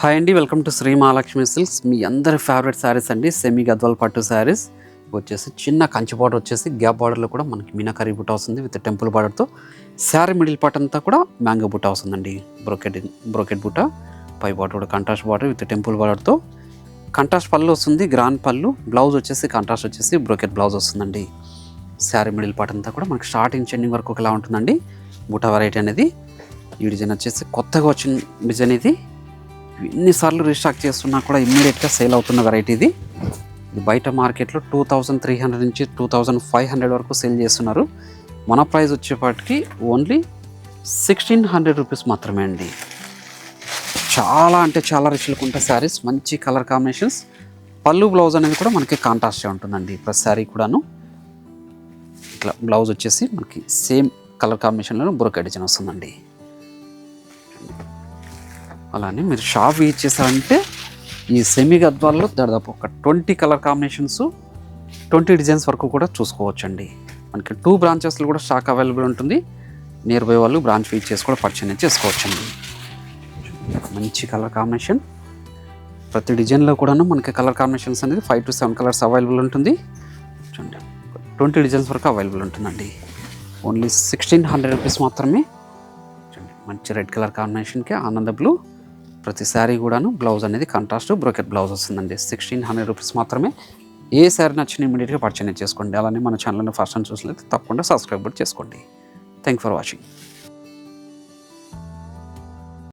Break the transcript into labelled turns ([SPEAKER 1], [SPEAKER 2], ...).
[SPEAKER 1] Hi అండి, welcome to Shri Mahalakshmi silks. మీ అందరి ఫేవరెట్ శారీస్ అండి, సెమీ గద్వాల్ పట్టు శారీస్. వచ్చేసి చిన్న కంచి బార్డర్ వచ్చేసి గ్యాప్ బార్డర్లో కూడా మనకి మీనాకరీ బుట్ట వస్తుంది విత్ టెంపుల్ బార్డర్తో. శారీ మిడిల్ పార్ట్ అంతా కూడా మ్యాంగో బుట్ట వస్తుందండి, బ్రోకెట్ బుట్ట. పై బార్డర్ కూడా కంట్రాస్ట్ బార్డర్ విత్ టెంపుల్ బార్డర్తో. కంట్రాస్ట్ పళ్ళు వస్తుంది, గ్రాండ్ పళ్ళు. బ్లౌజ్ వచ్చేసి కంట్రాస్ట్ వచ్చేసి బ్రోకెట్ బ్లౌజ్ వస్తుందండి. శారీ మిడిల్ పార్ట్ అంతా కూడా మనకి స్టార్టింగ్ చెండింగ్ వరకు ఒకలా ఉంటుందండి బుట్ట వెరైటీ అనేది. ఈ డిజైన్ వచ్చేసి కొత్తగా వచ్చిన డిజైన్ ఇది. ఎన్నిసార్లు రీస్టాక్ చేస్తున్నా కూడా ఇమ్మీడియట్గా సేల్ అవుతున్న వెరైటీ ఇది. బయట మార్కెట్లో 2300 నుంచి 2500 వరకు సేల్ చేస్తున్నారు. మన ప్రైస్ వచ్చేపాటికి ఓన్లీ 1600 రూపీస్ మాత్రమే అండి. చాలా అంటే చాలా రిచ్లుగా ఉంటాయి శారీస్, మంచి కలర్ కాంబినేషన్స్. పళ్ళు బ్లౌజ్ అనేది కూడా మనకి కాంట్రాస్ట్గా ఉంటుందండి. ప్రతి శారీ కూడాను ఇట్లా బ్లౌజ్ వచ్చేసి మనకి సేమ్ కలర్ కాంబినేషన్లో బ్రోకెట్ డిజైన్ వస్తుందండి. అలానే మీరు షాప్ విజిట్ చేశారంటే ఈ సెమీ గద్వాల్లో దాదాపు ఒక 20 కలర్ కాంబినేషన్స్, 20 డిజైన్స్ వరకు కూడా చూసుకోవచ్చండి. మనకి 2 బ్రాంచెస్లో కూడా స్టాక్ అవైలబుల్ ఉంటుంది. నియర్ బై వాళ్ళు బ్రాంచ్ విజిట్ చేసి కూడా పర్చేజ్ చేసుకోవచ్చండి. మంచి కలర్ కాంబినేషన్. ప్రతి డిజైన్లో కూడాను మనకి కలర్ కాంబినేషన్స్ అనేది 5 to 7 కలర్స్ అవైలబుల్ ఉంటుంది. చూడండి, 20 డిజైన్స్ వరకు అవైలబుల్ ఉంటుందండి. ఓన్లీ 1600 రూపీస్ మాత్రమే. చూడండి, మంచి రెడ్ కలర్ కాంబినేషన్కి ఆనంద బ్లూ. ప్రతి శారీ కూడాను బ్లౌజ్ అనేది కాంట్రాస్ట్ బ్రోకెట్ బ్లౌజ్ వస్తుందండి. 1600 రూపీస్ మాత్రమే. ఏ శారీ నచ్చిన ఇమీడియట్గా పర్చేజ్ చేసుకోండి. అలానే మన ఛానల్ని ఫస్ట్ టైం చూసినట్లయితే తప్పకుండా సబ్స్క్రైబ్ చేసుకోండి. Thank for watching.